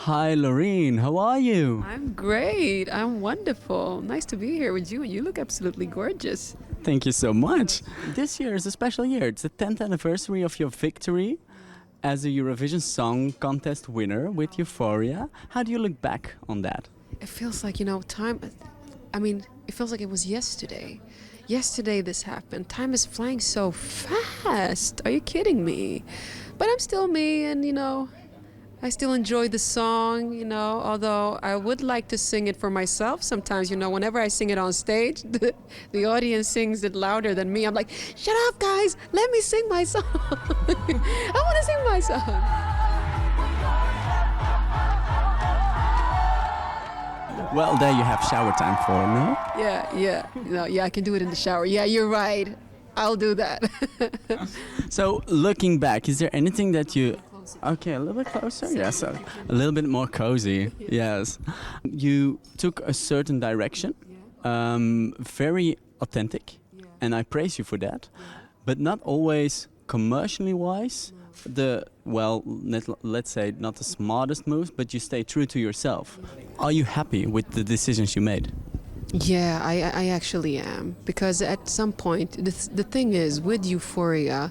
Hi, Loreen. How are you? I'm great. I'm wonderful. Nice to be here with you, and you look absolutely gorgeous. Thank you so much. This year is a special year. It's the 10th anniversary of your victory as a Eurovision Song Contest winner with Euphoria. How do you look back on that? It feels like, time. It feels like it was yesterday. Yesterday this happened. Time is flying so fast. Are you kidding me? But I'm still me, and I still enjoy the song, although I would like to sing it for myself sometimes, whenever I sing it on stage, the audience sings it louder than me. I'm like, shut up, guys, let me sing my song. I want to sing my song. Well, there you have shower time for, no? Yeah, I can do it in the shower. Yeah, you're right. I'll do that. So, looking back, is there anything that you... Okay, a little bit closer. Yes, a little bit more cozy. Yes, you took a certain direction, very authentic, and I praise you for that. But not always commercially wise. Let's say not the smartest moves, but you stay true to yourself. Are you happy with the decisions you made? Yeah, I actually am, because at some point, the thing is with Euphoria,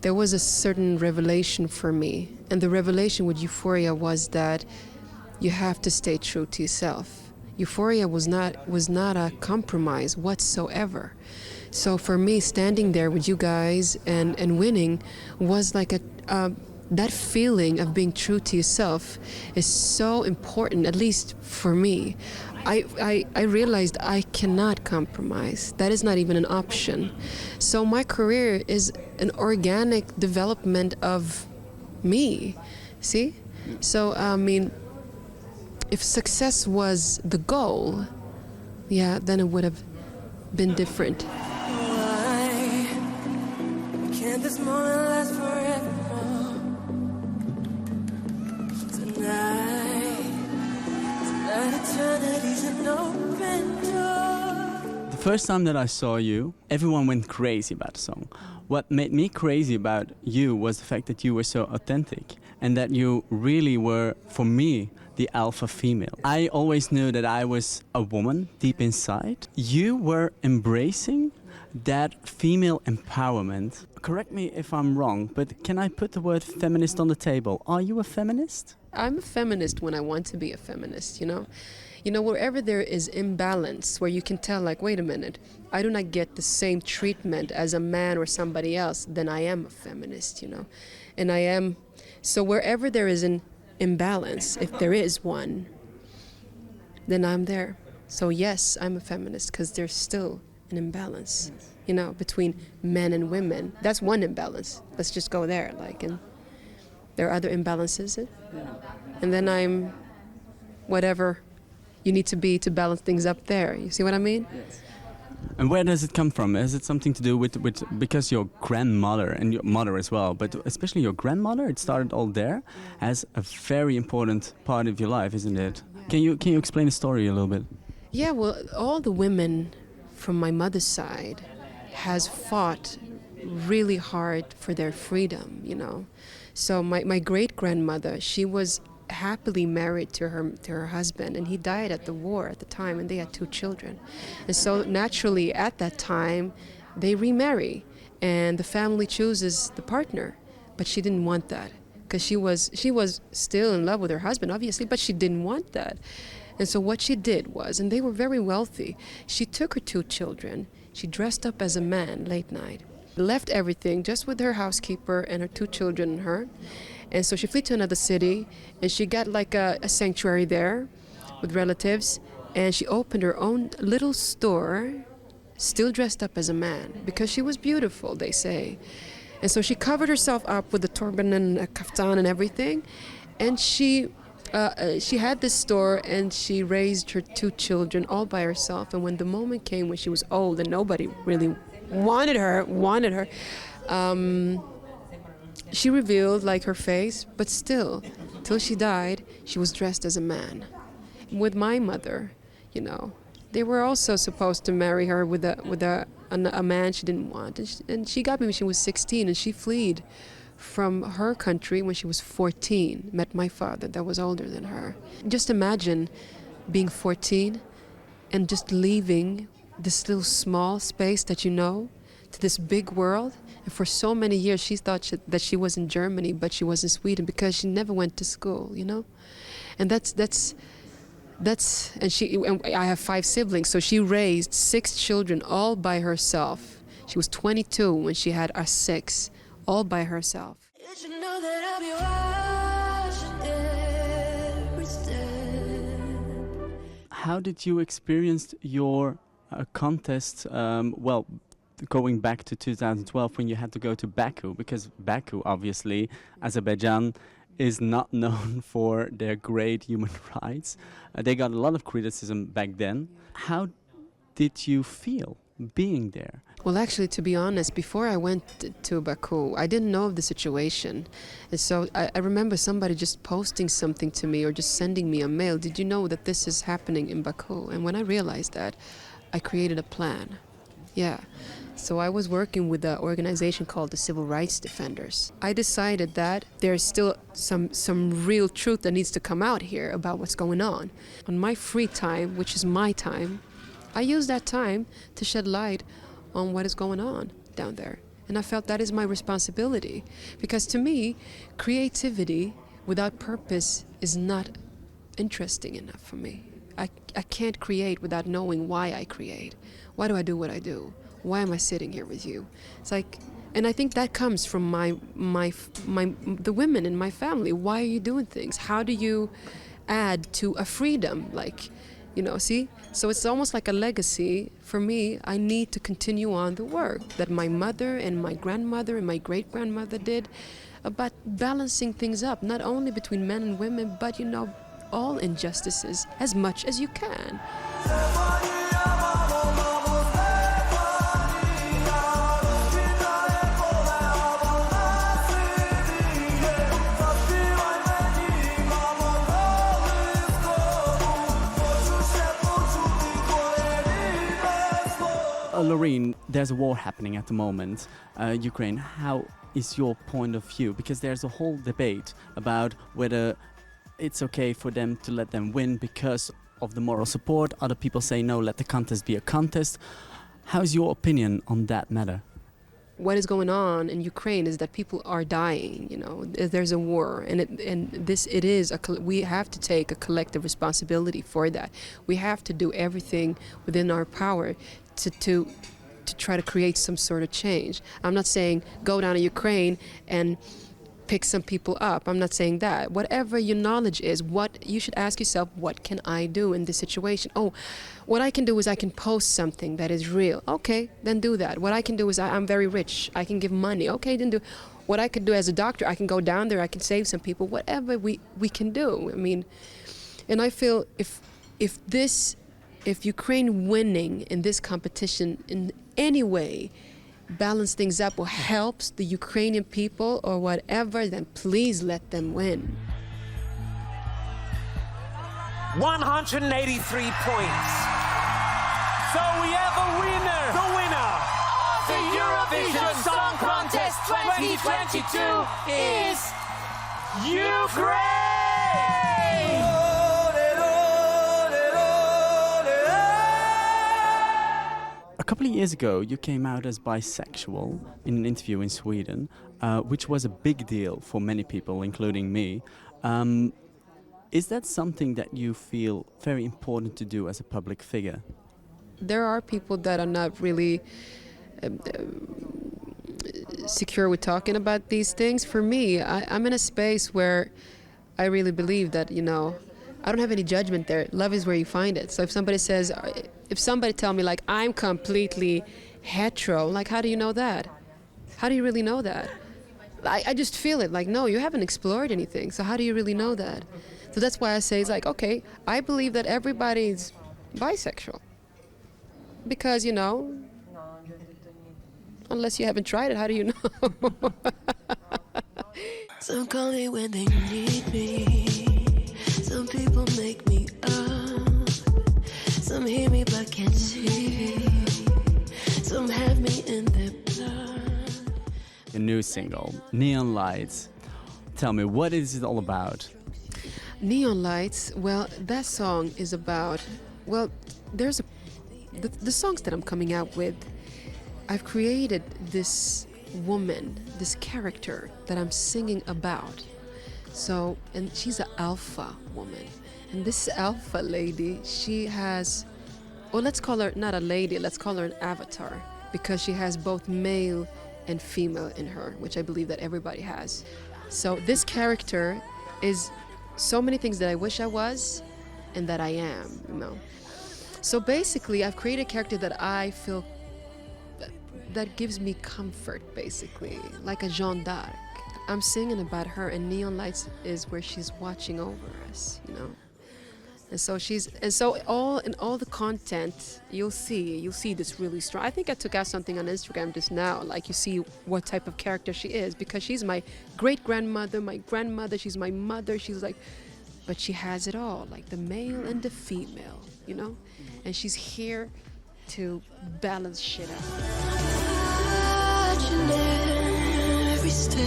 there was a certain revelation for me, and the revelation with Euphoria was that you have to stay true to yourself. Euphoria was not a compromise whatsoever. So for me, standing there with you guys and winning was like that feeling of being true to yourself is so important, at least for me. I realized I cannot compromise. That is not even an option. So my career is an organic development of me. See? So, if success was the goal, then it would have been different. Why can't this moment last forevermore? Tonight eternity's an open door. The first time that I saw you, everyone went crazy about the song. What made me crazy about you was the fact that you were so authentic and that you really were, for me, the alpha female. I always knew that I was a woman deep inside. You were embracing that female empowerment. Correct me if I'm wrong, but can I put the word feminist on the table? Are you a feminist? I'm a feminist when I want to be a feminist, wherever there is imbalance, where you can tell, like, wait a minute, I do not get the same treatment as a man or somebody else, then I am a feminist, And I am, so wherever there is an imbalance, if there is one, then I'm there. So yes, I'm a feminist, because there's still an imbalance, between men and women. That's one imbalance. Let's just go there, and there are other imbalances. And then I'm whatever you need to be to balance things up there. You see what I mean? Yes. And where does it come from? Has it something to do with because your grandmother and your mother as well, but especially your grandmother, it started all there as a very important part of your life, isn't it? Yeah. Can you explain the story a little bit? Yeah, well, all the women from my mother's side has fought really hard for their freedom, So my great-grandmother, she was happily married to her husband, and he died at the war at the time, and they had 2 children. And so naturally at that time they remarry, and the family chooses the partner, but she didn't want that, because she was still in love with her husband, obviously, but she didn't want that. And so what she did was, and they were very wealthy, she took her 2 children, she dressed up as a man late night, left everything just with her housekeeper and her 2 children and her. And so she fled to another city, and she got like a sanctuary there with relatives, and she opened her own little store, still dressed up as a man, because she was beautiful, they say. And so she covered herself up with a turban and a kaftan and everything, and she had this store, and she raised her 2 children all by herself. And when the moment came when she was old and nobody really wanted her, she revealed her face, but still, till she died, she was dressed as a man. With my mother, they were also supposed to marry her with a man she didn't want, and she got me when she was 16, and she fled from her country when she was 14, met my father that was older than her. Just imagine being 14 and just leaving this little small space that you know to this big world. And for so many years she thought that she was in Germany, but she was in Sweden because she never went to school, you know. And and I have 5 siblings, so she raised 6 children all by herself. She was 22 when she had us 6, all by herself. Did you know that I'll be watching every step? How did you experience your contest, going back to 2012 when you had to go to Baku? Because Baku, obviously, Azerbaijan, is not known for their great human rights. They got a lot of criticism back then. How did you feel being there? Well, actually, to be honest, before I went to Baku, I didn't know of the situation. And so I remember somebody just posting something to me or just sending me a mail. Did you know that this is happening in Baku? And when I realized that, I created a plan. Yeah. So I was working with an organization called the Civil Rights Defenders. I decided that there's still some real truth that needs to come out here about what's going on. On my free time, which is my time, I use that time to shed light on what is going on down there. And I felt that is my responsibility. Because to me, creativity without purpose is not interesting enough for me. I can't create without knowing why I create. Why do I do what I do? Why am I sitting here with you? It's like, and I think that comes from the women in my family. Why are you doing things? How do you add to a freedom? Like, you know, see? So it's almost like a legacy. For me, I need to continue on the work that my mother and my grandmother and my great-grandmother did about balancing things up, not only between men and women, but, you know, all injustices as much as you can. Loreen, there's a war happening at the moment. Ukraine, how is your point of view? Because there's a whole debate about whether it's okay for them to let them win because of the moral support. Other people say no, let the contest be a contest. How's your opinion on that matter? What is going on in Ukraine is that people are dying, you know. There's a war, we have to take a collective responsibility for that. We have to do everything within our power to try to create some sort of change. I'm not saying go down to Ukraine and pick some people up. I'm not saying that. Whatever your knowledge is, what you should ask yourself, what can I do in this situation? Oh, what I can do is I can post something that is real. Okay, then do that. What I can do is I'm very rich. I can give money. Okay, then do. What I could do as a doctor, I can go down there, I can save some people. Whatever we can do. I mean, and I feel if Ukraine winning in this competition in any way balance things up or helps the Ukrainian people or whatever, then please let them win. 183 points. So we have a winner. The winner of the Eurovision Song Contest 2022 is Ukraine! A couple of years ago, you came out as bisexual in an interview in Sweden, which was a big deal for many people, including me. Is that something that you feel very important to do as a public figure? There are people that are not really secure with talking about these things. For me, I'm in a space where I really believe that, you know, I don't have any judgment there. Love is where you find it. So if somebody tell me like I'm completely hetero, like how do you know that? How do you really know that? I just feel it, like no, you haven't explored anything, so how do you really know that? So that's why I say it's like, okay, I believe that everybody's bisexual. Because, you know, unless you haven't tried it, how do you know? Some call me when they need me. Some people make me up. Some hear me but can't see me. Some have me in their blood. the new single, Neon Lights. Tell me, what is it all about? Neon Lights, well, that song is about, well, there's the songs that I'm coming out with, I've created this woman, this character that I'm singing about. So, and she's an alpha woman. And this alpha lady, she has, well, let's call her not a lady, let's call her an avatar, because she has both male and female in her, which I believe that everybody has. So this character is so many things that I wish I was and that I am, you know. So basically, I've created a character that I feel that gives me comfort, basically, like a Jeanne d'Arc. I'm singing about her, and Neon Lights is where she's watching over us, you know. And so all the content you'll see this really strong. I think I took out something on Instagram just now, like you see what type of character she is, because she's my great grandmother, my grandmother, she's my mother, she's like, but she has it all, like the male and the female, you know, and she's here to balance shit out. Watching every step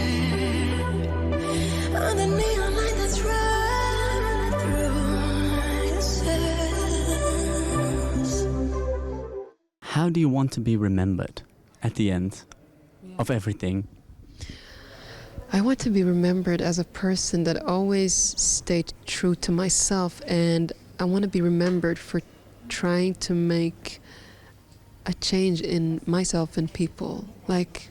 on the neon light that's right through your cells. How do you want to be remembered at the end of everything? I want to be remembered as a person that always stayed true to myself, and I want to be remembered for trying to make a change in myself and people. Like,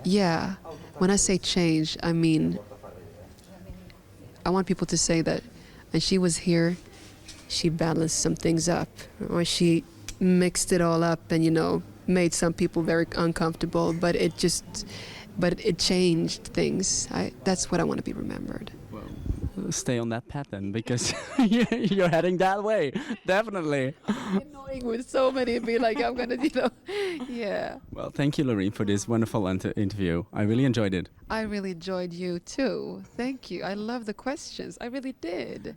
yeah, when I say change, I mean, I want people to say that, and she was here, she balanced some things up, or she mixed it all up and, you know, made some people very uncomfortable, but it changed things. That's what I want to be remembered. Well, stay on that path then, because you're heading that way, definitely. Annoying with so many and be like, I'm gonna, you know, yeah. Well, thank you, Loreen, for this wonderful interview. I really enjoyed it. I really enjoyed you too. Thank you. I love the questions. I really did.